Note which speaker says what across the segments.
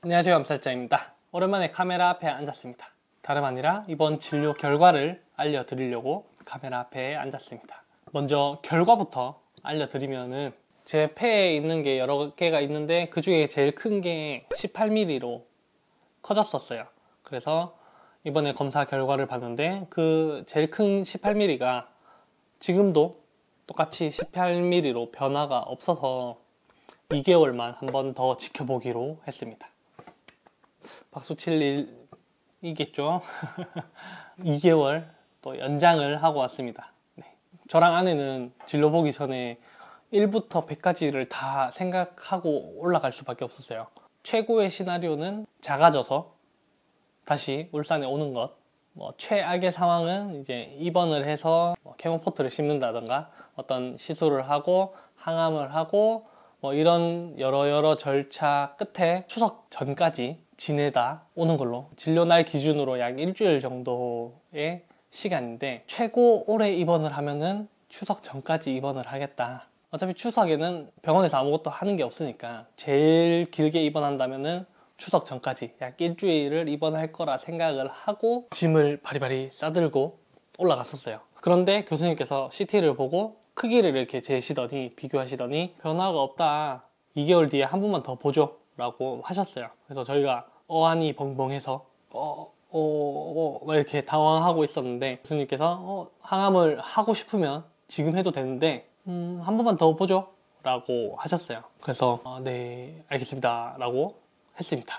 Speaker 1: 안녕하세요, 암살자입니다. 오랜만에 카메라 앞에 앉았습니다. 다름 아니라 이번 진료 결과를 알려드리려고 카메라 앞에 앉았습니다. 먼저 결과부터 알려드리면은 제 폐에 있는 게 여러 개가 있는데 그 중에 제일 큰 게 18mm로 커졌었어요. 그래서 이번에 검사 결과를 봤는데 그 제일 큰 18mm가 지금도 똑같이 18mm로 변화가 없어서 2개월만 한 번 더 지켜보기로 했습니다. 박수 칠 일이겠죠? 2개월 또 연장을 하고 왔습니다. 네. 저랑 아내는 진료 보기 전에 1부터 100까지를 다 생각하고 올라갈 수밖에 없었어요. 최고의 시나리오는 작아져서 다시 울산에 오는 것, 최악의 상황은 이제 입원을 해서 케모포트를 심는다던가 어떤 시술을 하고 항암을 하고 이런 여러 절차 끝에 추석 전까지 지내다 오는 걸로, 진료날 기준으로 약 일주일 정도의 시간인데 최고 오래 입원을 하면은 추석 전까지 입원을 하겠다. 어차피 추석에는 병원에서 아무것도 하는 게 없으니까 제일 길게 입원한다면은 추석 전까지 약 일주일을 입원할 거라 생각을 하고 짐을 바리바리 싸들고 올라갔었어요. 그런데 교수님께서 CT를 보고 크기를 이렇게 재시더니, 비교하시더니 변화가 없다, 2개월 뒤에 한 번만 더 보죠 라고 하셨어요. 그래서 저희가 어안이 벙벙해서 이렇게 당황하고 있었는데 교수님께서 항암을 하고 싶으면 지금 해도 되는데 한 번만 더 보죠 라고 하셨어요. 그래서 네 알겠습니다 라고 했습니다.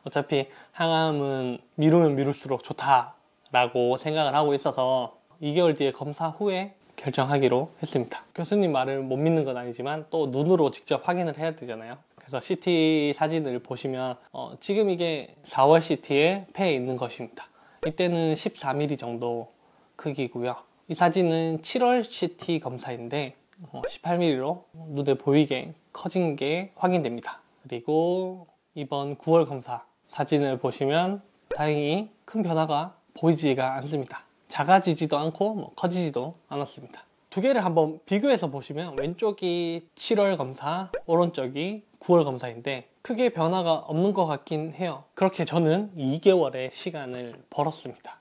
Speaker 1: 어차피 항암은 미루면 미룰수록 좋다라고 생각을 하고 있어서 2개월 뒤에 검사 후에 결정하기로 했습니다. 교수님 말을 못 믿는 건 아니지만 또 눈으로 직접 확인을 해야 되잖아요. 그래서 CT 사진을 보시면 지금 이게 4월 CT에 폐에 있는 것입니다. 이때는 14mm 정도 크기고요. 이 사진은 7월 CT 검사인데 18mm로 눈에 보이게 커진 게 확인됩니다. 그리고 이번 9월 검사 사진을 보시면 다행히 큰 변화가 보이지가 않습니다. 작아지지도 않고 커지지도 않았습니다. 두 개를 한번 비교해서 보시면 왼쪽이 7월 검사, 오른쪽이 9월 검사인데 크게 변화가 없는 것 같긴 해요. 그렇게 저는 2개월의 시간을 벌었습니다.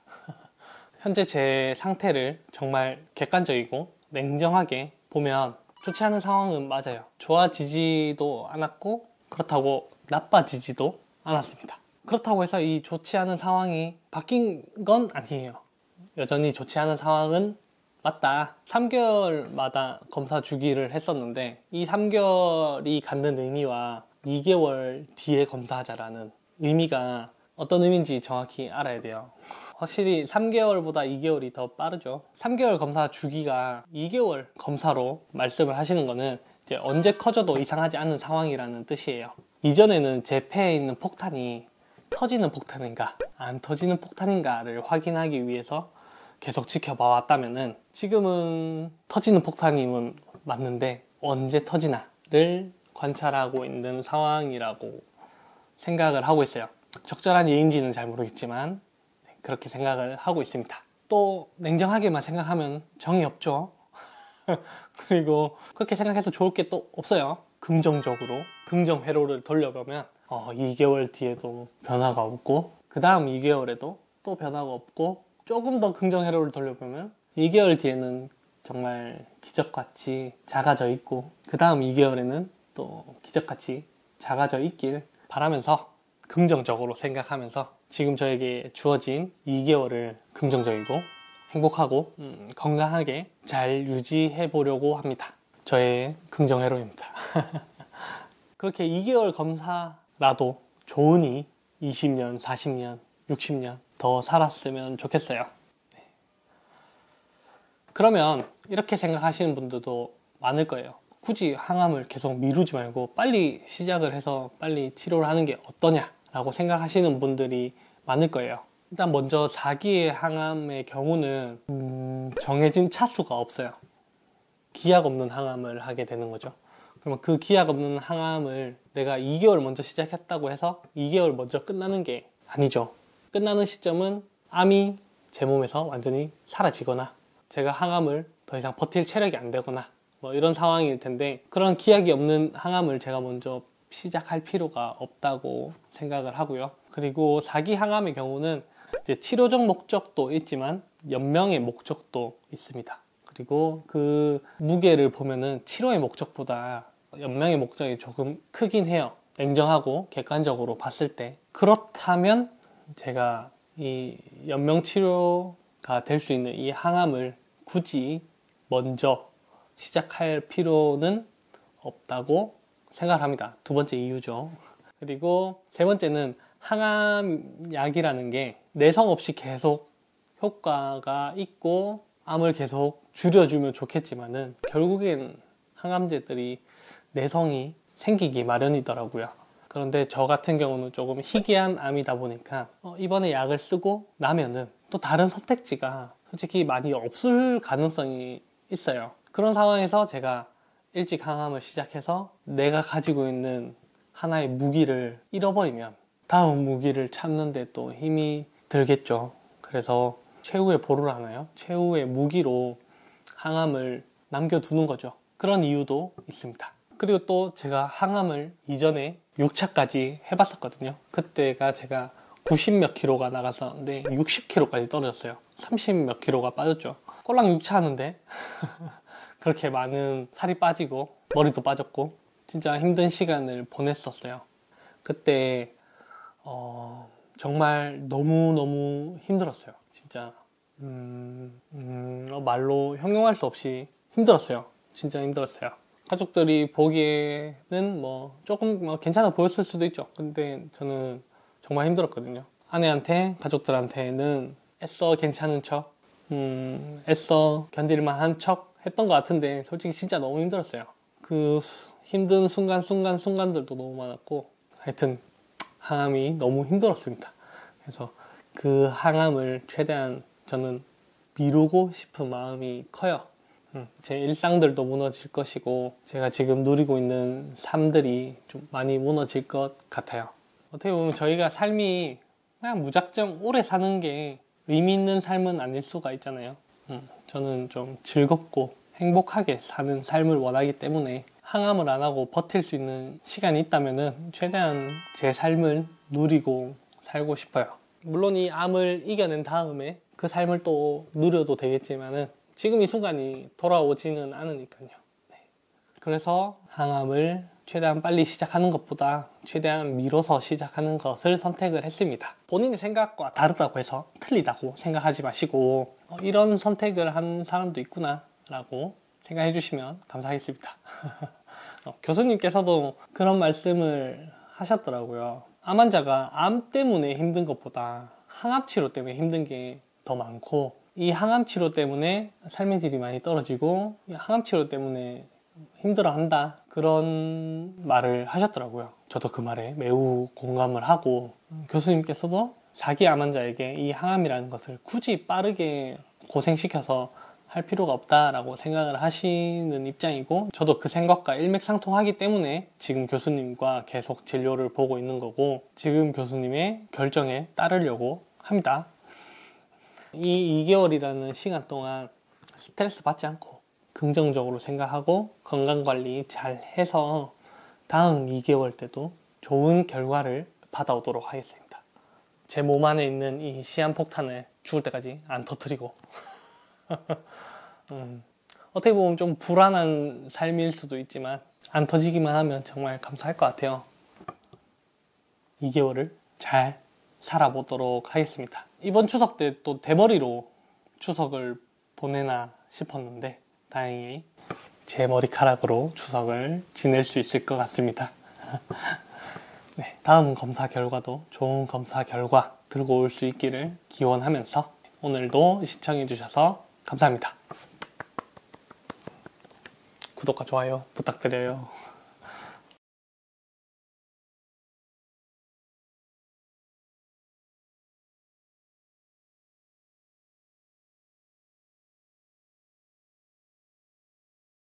Speaker 1: 현재 제 상태를 정말 객관적이고 냉정하게 보면 좋지 않은 상황은 맞아요. 좋아지지도 않았고 그렇다고 나빠지지도 않았습니다. 그렇다고 해서 이 좋지 않은 상황이 바뀐 건 아니에요. 여전히 좋지 않은 상황은 맞다. 3개월마다 검사 주기를 했었는데 이 3개월이 갖는 의미와 2개월 뒤에 검사하자라는 의미가 어떤 의미인지 정확히 알아야 돼요. 확실히 3개월보다 2개월이 더 빠르죠. 3개월 검사 주기가 2개월 검사로 말씀을 하시는 거는 이제 언제 커져도 이상하지 않은 상황이라는 뜻이에요. 이전에는 제 폐에 있는 폭탄이 터지는 폭탄인가 안 터지는 폭탄인가를 확인하기 위해서 계속 지켜봐 왔다면은 지금은 터지는 폭탄임은 맞는데 언제 터지나를 관찰하고 있는 상황이라고 생각을 하고 있어요. 적절한 예인지는 잘 모르겠지만 그렇게 생각을 하고 있습니다. 또 냉정하게만 생각하면 정이 없죠. 그리고 그렇게 생각해서 좋을 게 또 없어요. 긍정적으로 긍정 회로를 돌려보면 2개월 뒤에도 변화가 없고 그 다음 2개월에도 또 변화가 없고 조금 더 긍정 회로를 돌려보면 2개월 뒤에는 정말 기적같이 작아져 있고 그 다음 2개월에는 또 기적같이 작아져 있길 바라면서 긍정적으로 생각하면서 지금 저에게 주어진 2개월을 긍정적이고 행복하고 건강하게 잘 유지해 보려고 합니다. 저의 긍정 회로입니다. 그렇게 2개월 검사라도 좋으니 20년, 40년, 60년 더 살았으면 좋겠어요. 네. 그러면 이렇게 생각하시는 분들도 많을 거예요. 굳이 항암을 계속 미루지 말고 빨리 시작을 해서 빨리 치료를 하는 게 어떠냐라고 생각하시는 분들이 많을 거예요. 일단 먼저 4기의 항암의 경우는 정해진 차수가 없어요. 기약 없는 항암을 하게 되는 거죠. 그러면 그 기약 없는 항암을 내가 2개월 먼저 시작했다고 해서 2개월 먼저 끝나는 게 아니죠. 끝나는 시점은 암이 제 몸에서 완전히 사라지거나 제가 항암을 더 이상 버틸 체력이 안 되거나 이런 상황일 텐데, 그런 기약이 없는 항암을 제가 먼저 시작할 필요가 없다고 생각을 하고요. 그리고 사기 항암의 경우는 이제 치료적 목적도 있지만 연명의 목적도 있습니다. 그리고 그 무게를 보면은 치료의 목적보다 연명의 목적이 조금 크긴 해요. 냉정하고 객관적으로 봤을 때. 그렇다면 제가 이 연명 치료가 될 수 있는 이 항암을 굳이 먼저 시작할 필요는 없다고 생각을 합니다. 두 번째 이유죠. 그리고 세 번째는 항암약이라는 게 내성 없이 계속 효과가 있고 암을 계속 줄여주면 좋겠지만은 결국엔 항암제들이 내성이 생기기 마련이더라고요. 그런데 저 같은 경우는 조금 희귀한 암이다 보니까 이번에 약을 쓰고 나면은 또 다른 선택지가 솔직히 많이 없을 가능성이 있어요. 그런 상황에서 제가 일찍 항암을 시작해서 내가 가지고 있는 하나의 무기를 잃어버리면 다음 무기를 찾는데 또 힘이 들겠죠. 그래서 최후의 보루를 하나요? 최후의 무기로 항암을 남겨두는 거죠. 그런 이유도 있습니다. 그리고 또 제가 항암을 이전에 6차까지 해봤었거든요. 그때가 제가 90 몇 킬로가 나갔었는데 60 킬로까지 떨어졌어요. 30 몇 킬로가 빠졌죠. 꼴랑 6차 하는데 그렇게 많은 살이 빠지고 머리도 빠졌고 진짜 힘든 시간을 보냈었어요. 그때 정말 너무너무 힘들었어요. 진짜 말로 형용할 수 없이 힘들었어요. 진짜 힘들었어요. 가족들이 보기에는 뭐 조금 괜찮아 보였을 수도 있죠. 근데 저는 정말 힘들었거든요. 아내한테, 가족들한테는 애써 괜찮은 척, 애써 견딜만한 척 했던 것 같은데 솔직히 진짜 너무 힘들었어요. 그 힘든 순간들도 너무 많았고 하여튼 항암이 너무 힘들었습니다. 그래서 그 항암을 최대한 저는 미루고 싶은 마음이 커요. 제 일상들도 무너질 것이고 제가 지금 누리고 있는 삶들이 좀 많이 무너질 것 같아요. 어떻게 보면 저희가 삶이 그냥 무작정 오래 사는 게 의미 있는 삶은 아닐 수가 있잖아요. 저는 좀 즐겁고 행복하게 사는 삶을 원하기 때문에 항암을 안 하고 버틸 수 있는 시간이 있다면 최대한 제 삶을 누리고 살고 싶어요. 물론 이 암을 이겨낸 다음에 그 삶을 또 누려도 되겠지만은 지금 이 순간이 돌아오지는 않으니까요. 네. 그래서 항암을 최대한 빨리 시작하는 것보다 최대한 미뤄서 시작하는 것을 선택을 했습니다. 본인의 생각과 다르다고 해서 틀리다고 생각하지 마시고 이런 선택을 한 사람도 있구나 라고 생각해 주시면 감사하겠습니다. 교수님께서도 그런 말씀을 하셨더라고요. 암 환자가 암 때문에 힘든 것보다 항암 치료 때문에 힘든 게 더 많고 이 항암 치료 때문에 삶의 질이 많이 떨어지고 이 항암 치료 때문에 힘들어한다 그런 말을 하셨더라고요. 저도 그 말에 매우 공감을 하고 교수님께서도 자기 암 환자에게 이 항암이라는 것을 굳이 빠르게 고생시켜서 할 필요가 없다라고 생각을 하시는 입장이고 저도 그 생각과 일맥상통하기 때문에 지금 교수님과 계속 진료를 보고 있는 거고 지금 교수님의 결정에 따르려고 합니다. 이 2개월이라는 시간 동안 스트레스 받지 않고 긍정적으로 생각하고 건강관리 잘 해서 다음 2개월 때도 좋은 결과를 받아오도록 하겠습니다. 제 몸 안에 있는 이 시한폭탄을 죽을 때까지 안 터뜨리고 어떻게 보면 좀 불안한 삶일 수도 있지만 안 터지기만 하면 정말 감사할 것 같아요. 2개월을 잘 살아보도록 하겠습니다. 이번 추석 때 또 대머리로 추석을 보내나 싶었는데 다행히 제 머리카락으로 추석을 지낼 수 있을 것 같습니다. 네, 다음 검사 결과도 좋은 검사 결과 들고 올 수 있기를 기원하면서 오늘도 시청해 주셔서 감사합니다. 구독과 좋아요 부탁드려요.